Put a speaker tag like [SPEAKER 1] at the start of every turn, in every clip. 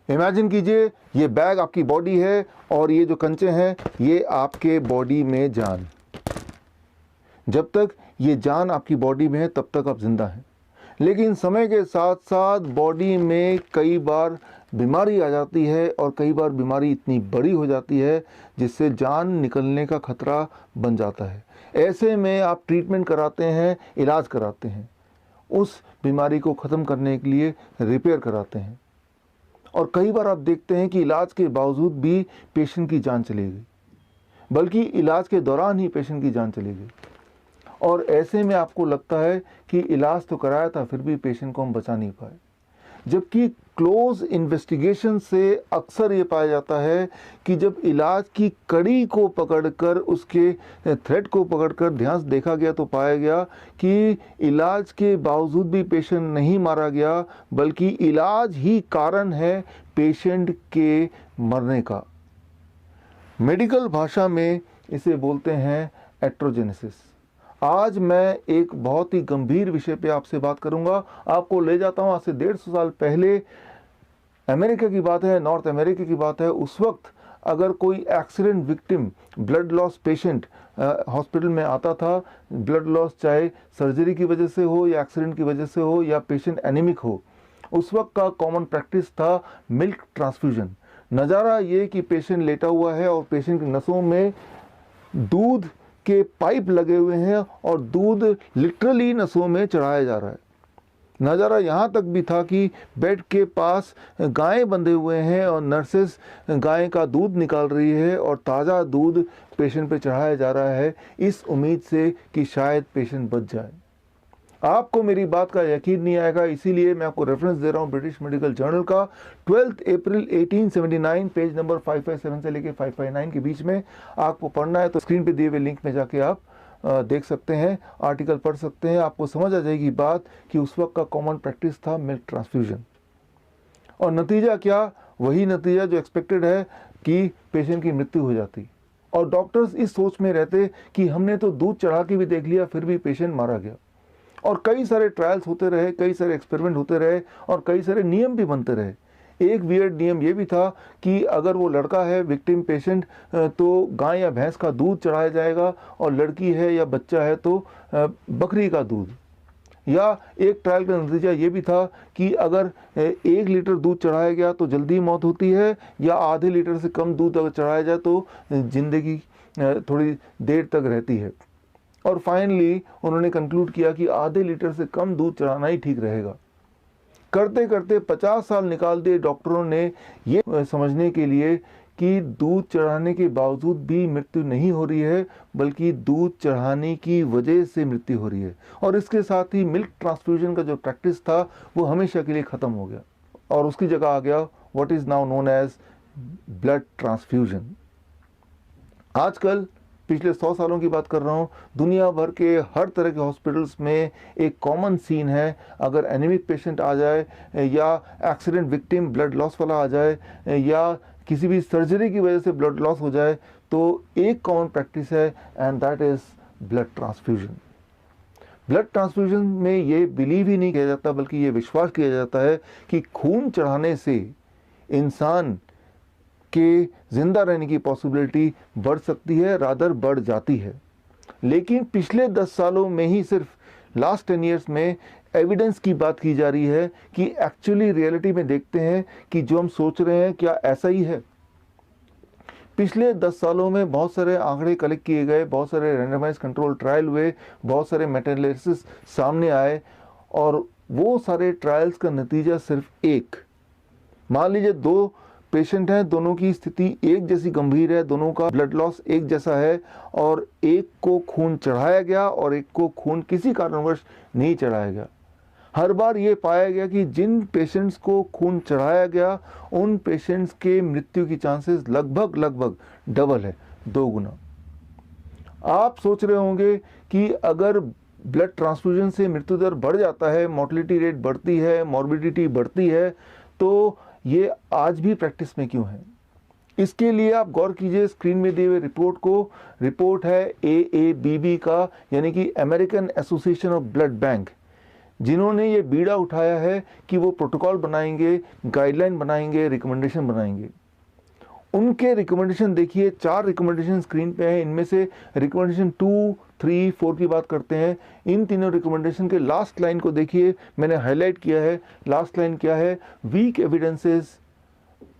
[SPEAKER 1] Imagine कीजिए ये bag आपकी बॉडी है और ये जो कंचे हैं ये आपके बॉडी में जान। जब तक ये जान आपकी बॉडी में है तब तक आप जिंदा हैं, लेकिन समय के साथ साथ बॉडी में कई बार बीमारी आ जाती है और कई बार बीमारी इतनी बड़ी हो जाती है जिससे जान निकलने का खतरा बन जाता है। ऐसे में आप ट्रीटमेंट कराते हैं, इलाज कराते हैं, उस बीमारी को ख़त्म करने के लिए रिपेयर कराते हैं। और कई बार आप देखते हैं कि इलाज के बावजूद भी पेशेंट की जान चली गई, बल्कि इलाज के दौरान ही पेशेंट की जान चली गई। और ऐसे में आपको लगता है कि इलाज तो कराया था फिर भी पेशेंट को हम बचा नहीं पाए, जबकि क्लोज इन्वेस्टिगेशन से अक्सर ये पाया जाता है कि जब इलाज की कड़ी को पकड़कर, उसके थ्रेड को पकड़कर ध्यान से देखा गया तो पाया गया कि इलाज के बावजूद भी पेशेंट नहीं मारा गया, बल्कि इलाज ही कारण है पेशेंट के मरने का। मेडिकल भाषा में इसे बोलते हैं एट्रोजेनेसिस। आज मैं एक बहुत ही गंभीर विषय पे आपसे बात करूंगा। आपको ले जाता हूं आज से 150 साल पहले, अमेरिका की बात है, नॉर्थ अमेरिका की बात है। उस वक्त अगर कोई accident victim, blood loss patient hospital में आता था, ब्लड लॉस चाहे सर्जरी की वजह से हो या एक्सीडेंट की वजह से हो या पेशेंट एनीमिक हो, उस वक्त का कॉमन प्रैक्टिस था मिल्क ट्रांसफ्यूजन। नज़ारा ये कि पेशेंट लेटा हुआ है और पेशेंट की नसों में दूध के पाइप लगे हुए हैं और दूध लिटरली नसों में चढ़ाया जा रहा है। नज़ारा यहाँ तक भी था कि बेड के पास गायें बंधे हुए हैं और नर्सेस गाय का दूध निकाल रही है और ताज़ा दूध पेशेंट पे चढ़ाया जा रहा है, इस उम्मीद से कि शायद पेशेंट बच जाए। आपको मेरी बात का यकीन नहीं आएगा, इसीलिए मैं आपको रेफरेंस दे रहा हूँ ब्रिटिश मेडिकल जर्नल का, 12 अप्रैल 1879, पेज नंबर 557 से लेकर 559 के बीच में। आपको पढ़ना है तो स्क्रीन पे दिए हुए लिंक में जाके आप देख सकते हैं, आर्टिकल पढ़ सकते हैं। आपको समझ आ जाएगी बात कि उस वक्त का कॉमन प्रैक्टिस था मिल्क ट्रांसफ्यूजन। और नतीजा क्या? वही नतीजा जो एक्सपेक्टेड है कि पेशेंट की मृत्यु हो जाती। और डॉक्टर्स इस सोच में रहते कि हमने तो दूध चढ़ा के भी देख लिया फिर भी पेशेंट मारा गया। और कई सारे ट्रायल्स होते रहे, कई सारे एक्सपेरिमेंट होते रहे और कई सारे नियम भी बनते रहे। एक वियर्ड नियम ये भी था कि अगर वो लड़का है विक्टिम पेशेंट तो गाय या भैंस का दूध चढ़ाया जाएगा, और लड़की है या बच्चा है तो बकरी का दूध। या एक ट्रायल का नतीजा ये भी था कि अगर 1 लीटर दूध चढ़ाया गया तो जल्दी मौत होती है, या आधे लीटर से कम दूध अगर चढ़ाया जाए तो जिंदगी थोड़ी देर तक रहती है। और फाइनली उन्होंने कंक्लूड किया कि आधे लीटर से कम दूध चढ़ाना ही ठीक रहेगा। करते करते 50 साल निकाल दिए डॉक्टरों ने ये समझने के लिए कि दूध चढ़ाने के बावजूद भी मृत्यु नहीं हो रही है, बल्कि दूध चढ़ाने की वजह से मृत्यु हो रही है। और इसके साथ ही मिल्क ट्रांसफ्यूजन का जो प्रैक्टिस था वो हमेशा के लिए ख़त्म हो गया और उसकी जगह आ गया what is now known as blood transfusion. आजकल पिछले 100 सालों की बात कर रहा हूँ, दुनिया भर के हर तरह के हॉस्पिटल्स में एक कॉमन सीन है, अगर एनीमिक पेशेंट आ जाए या एक्सीडेंट विक्टिम ब्लड लॉस वाला आ जाए या किसी भी सर्जरी की वजह से ब्लड लॉस हो जाए, तो एक कॉमन प्रैक्टिस है and that is blood transfusion. Blood transfusion में ये बिलीव ही नहीं किया जाता, बल्कि ये विश्वास किया जाता है कि खून चढ़ाने से इंसान के जिंदा रहने की पॉसिबिलिटी बढ़ सकती है, रादर बढ़ जाती है। लेकिन पिछले 10 सालों में ही, सिर्फ लास्ट 10 ईयर्स में एविडेंस की बात की जा रही है कि एक्चुअली रियलिटी में देखते हैं कि जो हम सोच रहे हैं क्या ऐसा ही है। पिछले 10 सालों में बहुत सारे आंकड़े कलेक्ट किए गए, बहुत सारे रैंडमाइज कंट्रोल ट्रायल हुए, बहुत सारे मेटा-एनालिसिस सामने आए, और वो सारे ट्रायल्स का नतीजा सिर्फ एक। मान लीजिए 2 पेशेंट हैं, दोनों की स्थिति एक जैसी गंभीर है, दोनों का ब्लड लॉस एक जैसा है, और एक को खून चढ़ाया गया और एक को खून किसी कारणवश नहीं चढ़ाया गया। हर बार ये पाया गया कि जिन पेशेंट्स को खून चढ़ाया गया उन पेशेंट्स के मृत्यु की चांसेस लगभग डबल है, 2 गुना। आप सोच रहे होंगे कि अगर ब्लड ट्रांसफ्यूजन से मृत्यु दर बढ़ जाता है, मोर्टेलिटी रेट बढ़ती है, मॉर्बिडिटी बढ़ती है, तो ये आज भी प्रैक्टिस में क्यों है? इसके लिए आप गौर कीजिए स्क्रीन में दिए हुए रिपोर्ट को। रिपोर्ट है AABB का, यानी कि American association of blood bank. जिन्होंने ये बीड़ा उठाया है कि वो प्रोटोकॉल बनाएंगे, गाइडलाइन बनाएंगे, रिकमेंडेशन बनाएंगे। उनके रिकमेंडेशन देखिए, 4 रिकमेंडेशन स्क्रीन पे हैं। इनमें से रिकमेंडेशन 2, 3, 4 की बात करते हैं। इन तीनों रिकमेंडेशन के लास्ट लाइन को देखिए, मैंने हाईलाइट किया है। लास्ट लाइन क्या है? Weak evidences,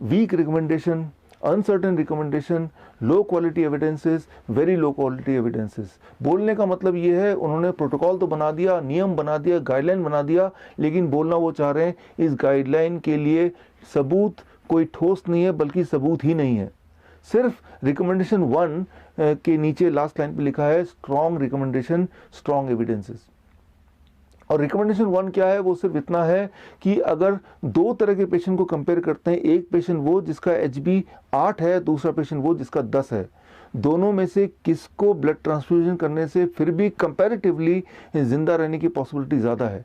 [SPEAKER 1] weak recommendation, uncertain recommendation, low quality evidences, very low quality evidences. बोलने का मतलब ये है, उन्होंने प्रोटोकॉल तो बना दिया, नियम बना दिया, गाइडलाइन बना दिया, लेकिन बोलना वो चाह रहे हैं इस गाइडलाइन के लिए सबूत कोई ठोस नहीं है, बल्कि सबूत ही नहीं है। सिर्फ रिकमेंडेशन 1 के नीचे लास्ट लाइन पे लिखा है स्ट्रॉन्ग रिकमेंडेशन, स्ट्रॉन्ग एविडेंसेस। और रिकमेंडेशन 1 क्या है? वो सिर्फ इतना है कि अगर 2 तरह के पेशेंट को कंपेयर करते हैं, एक पेशेंट वो जिसका HB 8 है, दूसरा पेशेंट वो जिसका 10 है, दोनों में से किसको ब्लड ट्रांसफ्यूजन करने से फिर भी कंपैरेटिवली जिंदा रहने की पॉसिबिलिटी ज़्यादा है।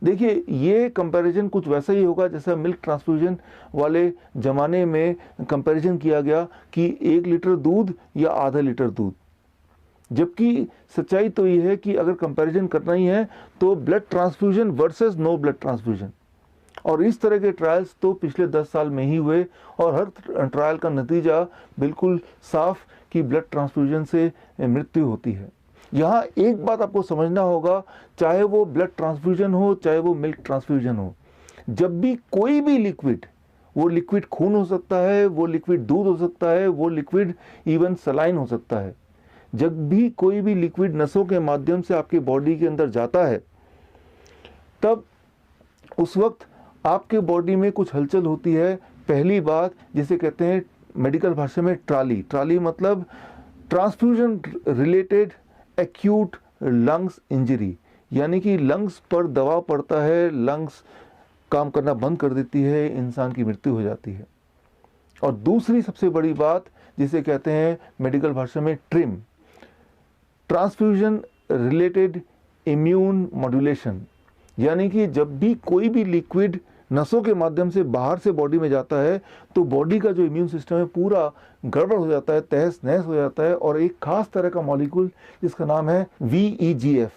[SPEAKER 1] देखिए, ये कंपैरिजन कुछ वैसा ही होगा जैसा मिल्क ट्रांसफ्यूजन वाले ज़माने में कंपैरिजन किया गया कि 1 लीटर दूध या आधा लीटर दूध। जबकि सच्चाई तो ये है कि अगर कंपैरिजन करना ही है तो blood transfusion versus no blood transfusion. और इस तरह के ट्रायल्स तो पिछले 10 साल में ही हुए, और हर ट्रायल का नतीजा बिल्कुल साफ कि ब्लड ट्रांसफ्यूजन से मृत्यु होती है। यहाँ एक बात आपको समझना होगा, चाहे वो ब्लड ट्रांसफ्यूजन हो, चाहे वो मिल्क ट्रांसफ्यूजन हो, जब भी कोई भी लिक्विड, वो लिक्विड खून हो सकता है, वो लिक्विड दूध हो सकता है, वो लिक्विड इवन सलाइन हो सकता है, जब भी कोई भी लिक्विड नसों के माध्यम से आपके बॉडी के अंदर जाता है, तब उस वक्त आपके बॉडी में कुछ हलचल होती है। पहली बात जिसे कहते हैं मेडिकल भाषा में ट्राली। ट्राली मतलब transfusion related acute lungs injury, यानी कि लंग्स पर दबाव पड़ता है, लंग्स काम करना बंद कर देती है, इंसान की मृत्यु हो जाती है। और दूसरी सबसे बड़ी बात जिसे कहते हैं मेडिकल भाषा में trim, transfusion related immune modulation, यानी कि जब भी कोई भी लिक्विड नसों के माध्यम से बाहर से बॉडी में जाता है तो बॉडी का जो इम्यून सिस्टम है पूरा गड़बड़ हो जाता है, तहस नहस हो जाता है। और एक खास तरह का मॉलिक्यूल जिसका नाम है VEGF,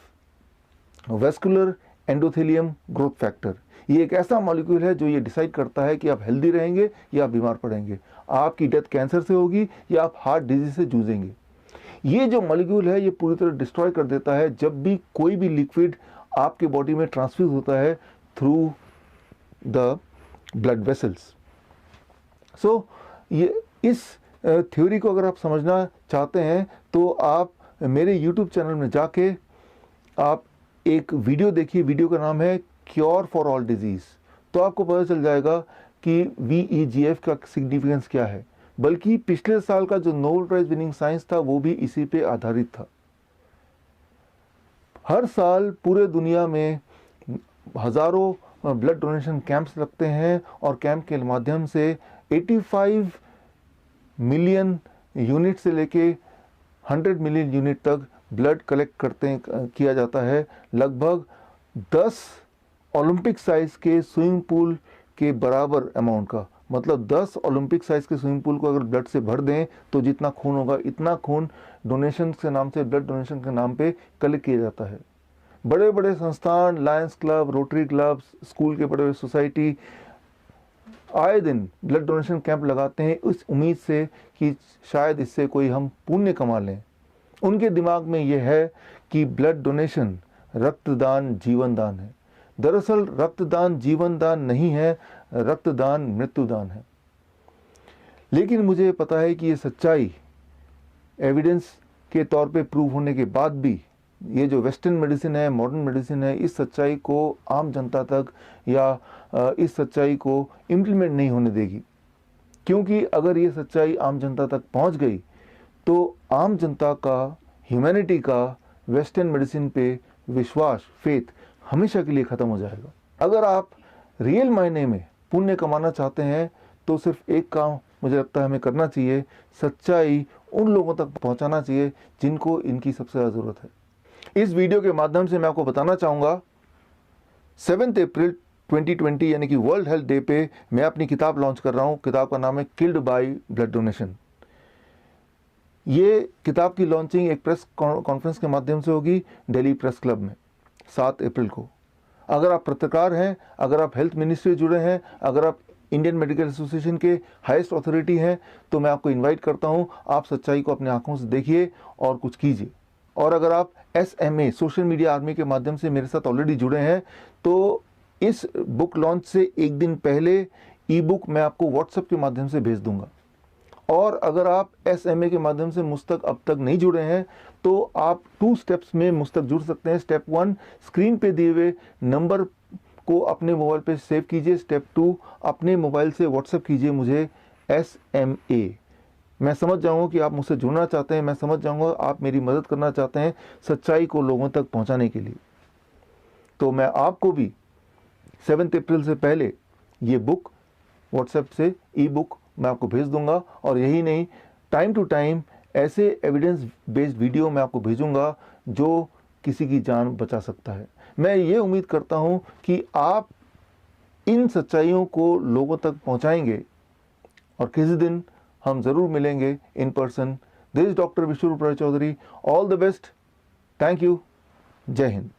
[SPEAKER 1] vascular endothelium growth factor, ये एक ऐसा मॉलिक्यूल है जो ये डिसाइड करता है कि आप हेल्दी रहेंगे या आप बीमार पड़ेंगे, आपकी डेथ कैंसर से होगी या आप हार्ट डिजीज से जूझेंगे। ये जो मॉलिक्यूल है ये पूरी तरह डिस्ट्रॉय कर देता है जब भी कोई भी लिक्विड आपके बॉडी में ट्रांसफ्यूज होता है थ्रू द ब्लड वेसल्स। सो ये इस थ्योरी को अगर आप समझना चाहते हैं तो आप मेरे YouTube चैनल में जाके आप एक वीडियो देखिए। वीडियो का नाम है क्योर फॉर ऑल डिजीज़। तो आपको पता चल जाएगा कि VEGF का सिग्निफिकेंस क्या है। बल्कि पिछले साल का जो नोबेल प्राइज विनिंग साइंस था वो भी इसी पे आधारित था। हर साल पूरे दुनिया में हज़ारों ब्लड डोनेशन कैंप्स लगते हैं और कैंप के माध्यम से 85 मिलियन यूनिट से लेके 100 मिलियन यूनिट तक ब्लड कलेक्ट किया जाता है। लगभग 10 ओलंपिक साइज के स्विमिंग पूल के बराबर अमाउंट का, मतलब 10 ओलंपिक साइज के स्विमिंग पूल को अगर ब्लड से भर दें तो जितना खून होगा इतना खून डोनेशन के नाम से, ब्लड डोनेशन के नाम पे कलेक्ट किया जाता है। बड़े बड़े संस्थान, Lions club, rotary club, school के बड़े बड़े सोसाइटी आए दिन ब्लड डोनेशन कैंप लगाते हैं इस उम्मीद से कि शायद इससे कोई हम पुण्य कमा लें। उनके दिमाग में यह है कि ब्लड डोनेशन रक्तदान जीवन दान है। दरअसल रक्तदान जीवन दान नहीं है, रक्तदान मृत्युदान है। लेकिन मुझे पता है कि ये सच्चाई एविडेंस के तौर पे प्रूव होने के बाद भी ये जो वेस्टर्न मेडिसिन है, मॉडर्न मेडिसिन है, इस सच्चाई को आम जनता तक या इस सच्चाई को इम्प्लीमेंट नहीं होने देगी। क्योंकि अगर ये सच्चाई आम जनता तक पहुंच गई तो आम जनता का, ह्यूमैनिटी का वेस्टर्न मेडिसिन पे विश्वास, फेथ हमेशा के लिए ख़त्म हो जाएगा। अगर आप रियल मायने में पुण्य कमाना चाहते हैं तो सिर्फ एक काम मुझे लगता है हमें करना चाहिए, सच्चाई उन लोगों तक पहुंचाना चाहिए जिनको इनकी सबसे ज़्यादा ज़रूरत है। इस वीडियो के माध्यम से मैं आपको बताना चाहूँगा 7 अप्रैल 2020 यानी कि वर्ल्ड हेल्थ डे पे मैं अपनी किताब लॉन्च कर रहा हूँ। किताब का नाम है किल्ड बाय ब्लड डोनेशन। ये किताब की लॉन्चिंग एक प्रेस कॉन्फ्रेंस के माध्यम से होगी दिल्ली प्रेस क्लब में 7 अप्रैल को। अगर आप पत्रकार हैं, अगर आप हेल्थ मिनिस्ट्री जुड़े हैं, अगर आप इंडियन मेडिकल एसोसिएशन के हाईएस्ट अथॉरिटी हैं, तो मैं आपको इनवाइट करता हूं, आप सच्चाई को अपने आंखों से देखिए और कुछ कीजिए। और अगर आप SMA सोशल मीडिया आर्मी के माध्यम से मेरे साथ ऑलरेडी जुड़े हैं, तो इस बुक लॉन्च से एक दिन पहले ई बुक मैं आपको व्हाट्सएप के माध्यम से भेज दूंगा। और अगर आप SMA के माध्यम से मुझ तक अब तक नहीं जुड़े हैं, तो आप 2 स्टेप्स में मुझ तक जुड़ सकते हैं। स्टेप 1, स्क्रीन पे दिए हुए नंबर को अपने मोबाइल पे सेव कीजिए। स्टेप 2, अपने मोबाइल से व्हाट्सएप कीजिए मुझे SMA। मैं समझ जाऊंगा कि आप मुझसे जुड़ना चाहते हैं, मैं समझ जाऊंगा आप मेरी मदद करना चाहते हैं सच्चाई को लोगों तक पहुंचाने के लिए। तो मैं आपको भी 7 अप्रैल से पहले ये बुक व्हाट्सएप से ई बुक मैं आपको भेज दूंगा। और यही नहीं, टाइम टू टाइम ऐसे एविडेंस बेस्ड वीडियो मैं आपको भेजूंगा जो किसी की जान बचा सकता है। मैं ये उम्मीद करता हूं कि आप इन सच्चाइयों को लोगों तक पहुंचाएंगे और किसी दिन हम ज़रूर मिलेंगे in person. This doctor Vishwaroop Roy Chowdhury. All the best. Thank you. जय हिंद।